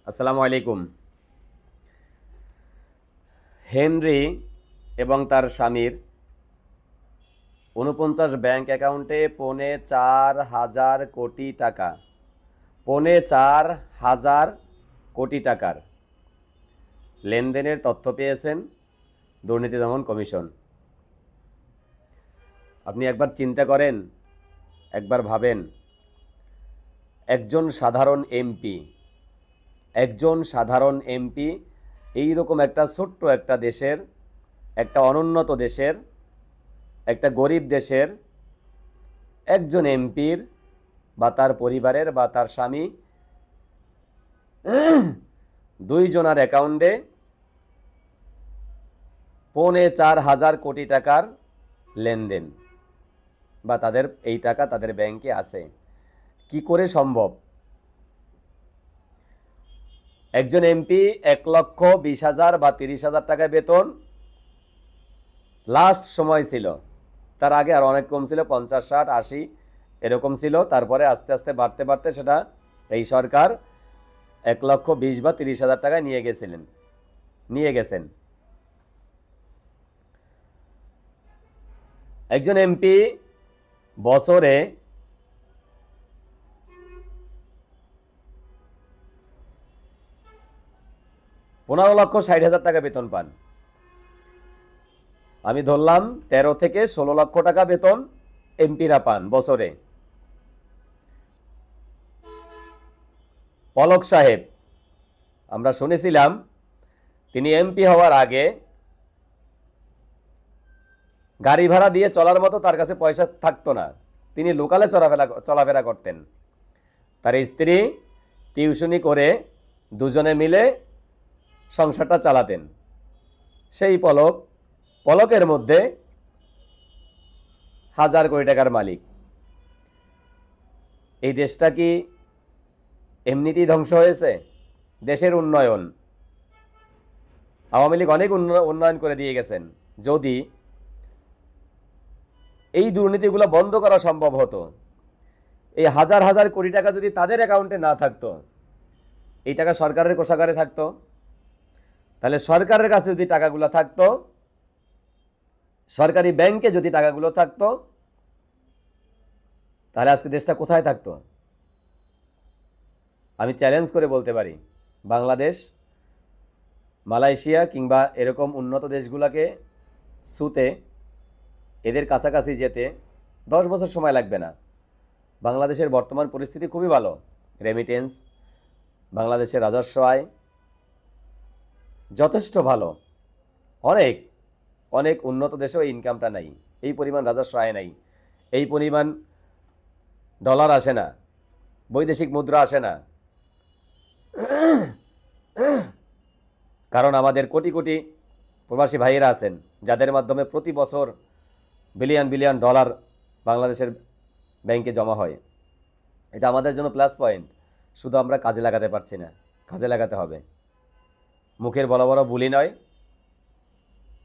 আসসালামু আলাইকুম। হেনরি এবং তার স্বামীর ৪৯ ব্যাংক অ্যাকাউন্টে ৪,৫০০ কোটি টাকা, ৪,৫০০ কোটি টাকার লেনদেনের তথ্য পেয়েছেন দুর্নীতি দমন কমিশন। আপনি একবার চিন্তা করেন, একবার ভাবেন, একজন সাধারণ এমপি এইরকম একটা ছোট্ট একটা দেশের, একটা অনুন্নত দেশের, একটা গরিব দেশের একজন এমপির বা তার পরিবারের বা তার স্বামী দুইজনার অ্যাকাউন্টে ৪,৫০০ কোটি টাকার লেনদেন বা তাদের এই টাকা তাদের ব্যাংকে আছে। কি করে সম্ভব? একজন এমপি ১,২০,০০০ বা ৩০,০০০ টাকা বেতন লাস্ট সময় ছিল, তার আগে আর অনেক কম ছিল, ৫০, ৬০, ৮০ এরকম ছিল। তারপরে আস্তে আস্তে বাড়তে বাড়তে সেটা এই সরকার ১,২০,০০০ বা ৩০,০০০ টাকায় নিয়ে গেছেন। একজন এমপি বছরে ১৫,৬০,০০০ টাকা বেতন পান। আমি ধরলাম ১৩ থেকে ১৬ লক্ষ টাকা বেতন এমপিরা পান বছরে। পলক সাহেব, আমরা শুনেছিলাম তিনি এমপি হওয়ার আগে গাড়ি ভাড়া দিয়ে চলার মতো তার কাছে পয়সা থাকতো না, তিনি লোকালে চলাফেরা করতেন। তার স্ত্রী টিউশনি করে দুজনে মিলে সংসারটা চালাতেন। সেই পলকের মধ্যে ১,০০০ কোটি টাকার মালিক। এই দেশটা কি এমনিতেই ধ্বংস হয়েছে? দেশের উন্নয়ন, আওয়ামী লীগ অনেক উন্নয়ন করে দিয়ে গেছেন। যদি এই দুর্নীতিগুলো বন্ধ করা সম্ভব হতো, এই হাজার হাজার কোটি টাকা যদি তাদের অ্যাকাউন্টে না থাকতো, এই টাকা সরকারের কোষাগারে থাকতো, তাহলে সরকারের কাছে যদি টাকাগুলো থাকতো, সরকারি ব্যাংকে যদি টাকাগুলো থাকতো, তাহলে আজকে দেশটা কোথায় থাকতো? আমি চ্যালেঞ্জ করে বলতে পারি, বাংলাদেশ, মালয়েশিয়া কিংবা এরকম উন্নত দেশগুলোকে ছুঁতে, এদের কাছাকাছি যেতে 10 বছর সময় লাগবে না। বাংলাদেশের বর্তমান পরিস্থিতি খুবই ভালো। রেমিটেন্স, বাংলাদেশের রাজস্ব আয় যথেষ্ট ভালো। অনেক অনেক উন্নত দেশেও এই ইনকামটা নাই, এই পরিমাণ রাজস্ব আয় নাই, এই পরিমাণ ডলার আসে না, বৈদেশিক মুদ্রা আসে না। কারণ আমাদের কোটি কোটি প্রবাসী ভাইয়েরা আছেন, যাদের মাধ্যমে প্রতি বছর বিলিয়ন বিলিয়ন ডলার বাংলাদেশের ব্যাংকে জমা হয়। এটা আমাদের জন্য প্লাস পয়েন্ট, শুধু আমরা কাজে লাগাতে পারছি না। কাজে লাগাতে হবে, মুখের বড় বড় বুলি নয়,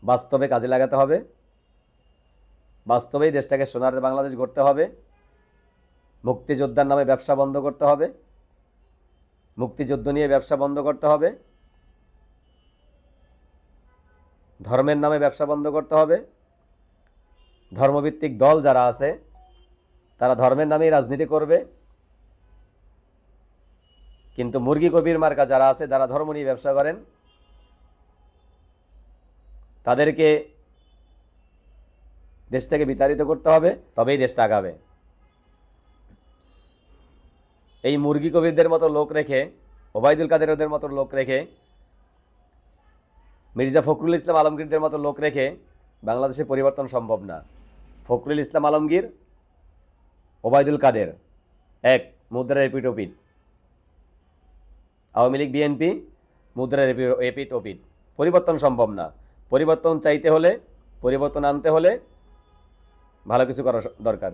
বাস্তবে কাজে লাগাতে হবে। বাস্তবেই দেশটাকে সোনার বাংলাদেশ গড়তে হবে। মুক্তিযোদ্ধার নামে ব্যবসা বন্ধ করতে হবে, মুক্তিযুদ্ধ নিয়ে ব্যবসা বন্ধ করতে হবে, ধর্মের নামে ব্যবসা বন্ধ করতে হবে। ধর্মভিত্তিক দল যারা আছে তারা ধর্মের নামেই রাজনীতি করবে, কিন্তু মুরগি কবির মার্কা যারা আছে, যারা ধর্ম নিয়ে ব্যবসা করেন, তাদেরকে দেশ থেকে বিতাড়িত করতে হবে, তবেই দেশটা আগাবে। এই মুরগি কবিরদের মতো লোক রেখে, ওবায়দুল কাদেরদের মতো লোক রেখে, মির্জা ফখরুল ইসলাম আলমগীরদের মতো লোক রেখে বাংলাদেশে পরিবর্তন সম্ভব না। ফখরুল ইসলাম আলমগীর, ওবায়দুল কাদের এক, মুদ্রার এপিট ওপিট। আওয়ামী লীগ বিএনপি মুদ্রার এপিট ওপিট। পরিবর্তন সম্ভব না। পরিবর্তন চাইতে হলে, পরিবর্তন আনতে হলে ভালো কিছু করা দরকার।